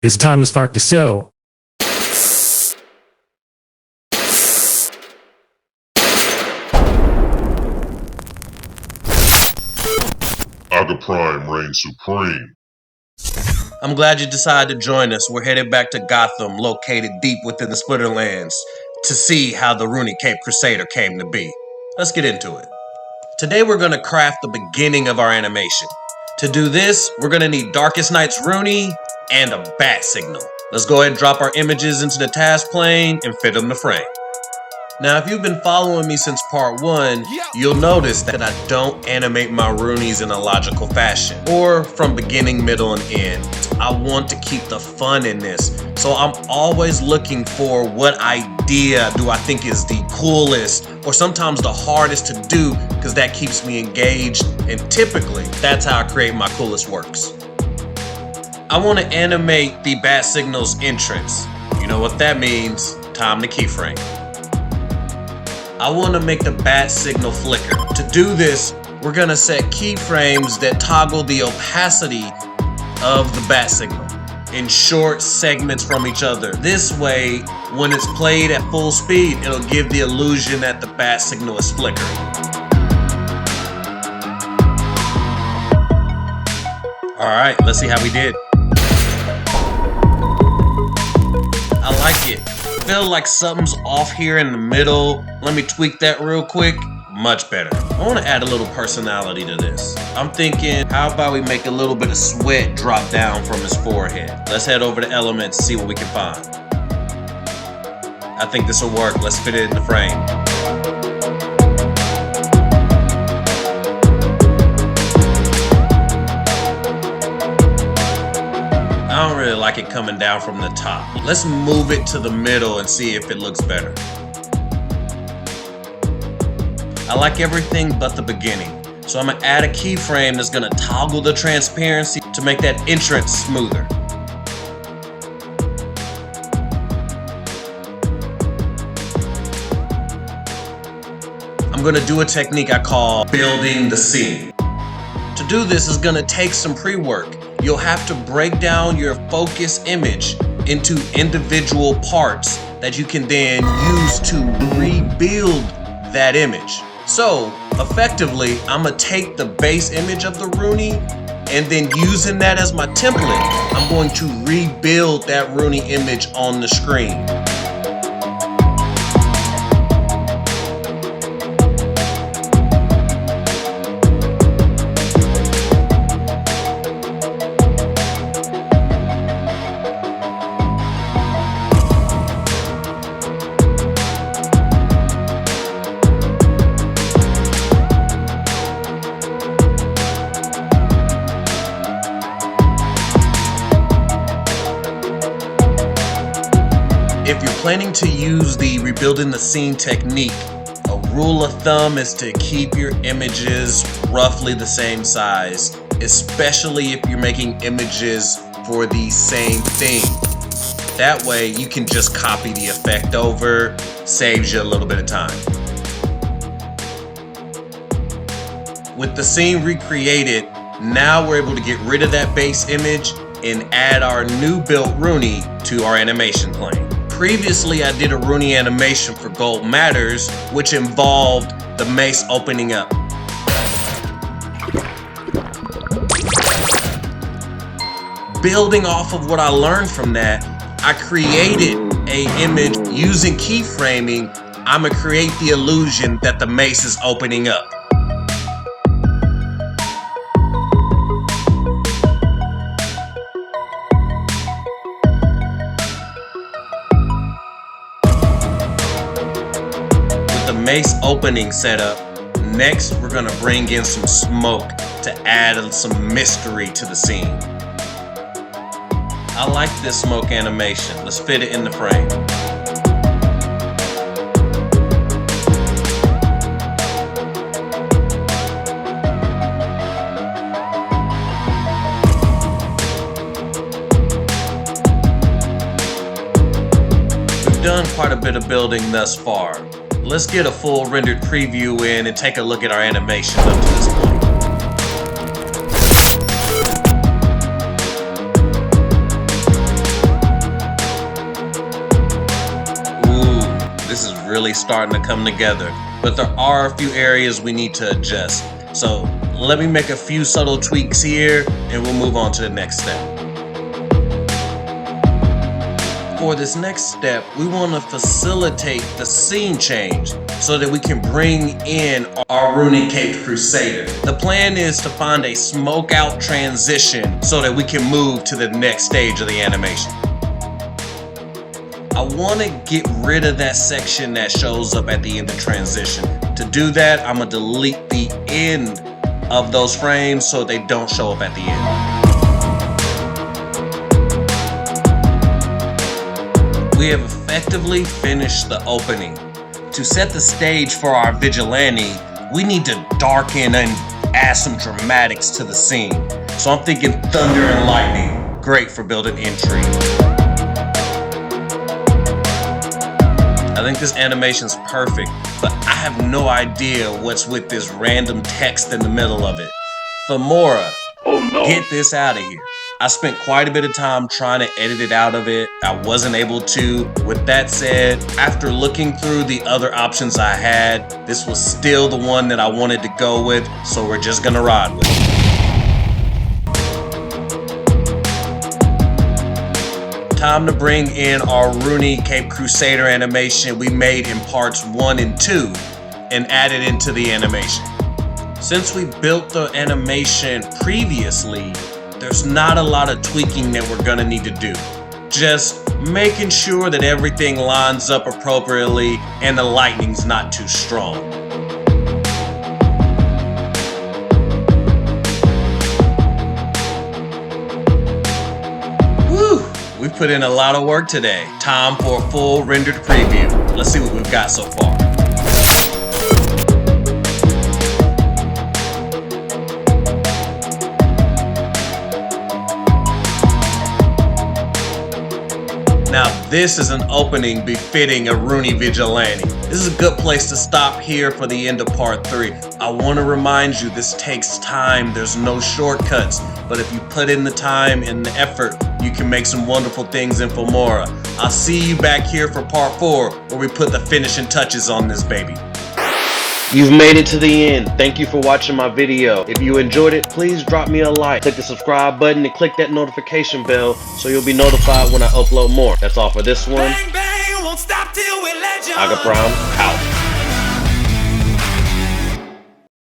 It's time to start the show. Aga Prime reigns supreme. I'm glad you decided to join us. We're headed back to Gotham, located deep within the Splinterlands, to see how the Runi Capped Crusader came to be. Let's get into it. Today we're going to craft the beginning of our animation. To do this, we're going to need DarkestNyte's Runi and a bat signal. Let's go ahead and drop our images into the task plane and fit them to frame. Now, if you've been following me since part 1, you'll notice that I don't animate my Runis in a logical fashion, or from beginning, middle, and end. I want to keep the fun in this, so I'm always looking for what idea do I think is the coolest, or sometimes the hardest to do, because that keeps me engaged, and typically, that's how I create my coolest works. I want to animate the bat signal's entrance. You know what that means, time to keyframe. I want to make the bat signal flicker. To do this, we're going to set keyframes that toggle the opacity of the bat signal in short segments from each other. This way, when it's played at full speed, it'll give the illusion that the bat signal is flickering. Alright, let's see how we did. I like it. Feel like something's off here in the middle. Let me tweak that real quick. Much better. I want to add a little personality to this. I'm thinking, how about we make a little bit of sweat drop down from his forehead? Let's head over to elements and see what we can find. I think this will work. Let's fit it in the frame. I don't really like it coming down from the top. Let's move it to the middle and see if it looks better. I like everything but the beginning. So I'm gonna add a keyframe that's gonna toggle the transparency to make that entrance smoother. I'm gonna do a technique I call building the scene. To do this is gonna take some pre-work. You'll have to break down your focus image into individual parts that you can then use to rebuild that image. So, effectively, I'm gonna take the base image of the Runi and then using that as my template, I'm going to rebuild that Runi image on the screen. If you're planning to use the rebuilding the scene technique, a rule of thumb is to keep your images roughly the same size, especially if you're making images for the same thing. That way you can just copy the effect over, saves you a little bit of time. With the scene recreated, now we're able to get rid of that base image and add our new built Runi to our animation plane. Previously, I did a Runi animation for Gold Matters, which involved the mace opening up. Building off of what I learned from that, I created an image using keyframing. I'm gonna create the illusion that the mace is opening up. Mace opening setup. Next, we're gonna bring in some smoke to add some mystery to the scene. I like this smoke animation. Let's fit it in the frame. We've done quite a bit of building thus far. Let's get a full rendered preview in and take a look at our animation up to this point. really starting to come together, but there are a few areas we need to adjust. So let me make a few subtle tweaks here and we'll move on to the next step. For this next step, we want to facilitate the scene change so that we can bring in our Runi Capped Crusader. The plan is to find a smoke out transition so that we can move to the next stage of the animation. I want to get rid of that section that shows up at the end of transition. To do that, I'm going to delete the end of those frames so they don't show up at the end. We have effectively finished the opening. To set the stage for our vigilante, we need to darken and add some dramatics to the scene. So I'm thinking thunder and lightning, great for building intrigue. I think this animation's perfect, but I have no idea what's with this random text in the middle of it. Filmora, get this out of here. I spent quite a bit of time trying to edit it out of it. I wasn't able to. With that said, after looking through the other options I had, this was still the one that I wanted to go with, so we're just gonna ride with it. Time to bring in our Runi Capped Crusader animation we made in parts 1 and 2 and add it into the animation. Since we built the animation previously, there's not a lot of tweaking that we're gonna need to do. Just making sure that everything lines up appropriately and the lightning's not too strong. Woo! We put in a lot of work today. Time for a full rendered preview. Let's see what we've got so far. Now this is an opening befitting a Runi Vigilante. This is a good place to stop here for the end of part 3. I want to remind you this takes time, there's no shortcuts, but if you put in the time and the effort, you can make some wonderful things in Filmora. I'll see you back here for part 4 where we put the finishing touches on this baby. You've made it to the end. Thank you for watching my video. If you enjoyed it, please drop me a like. Click the subscribe button and click that notification bell so you'll be notified when I upload more. That's all for this one. Bang, bang, won't stop till we're legend. Aga Prime, out.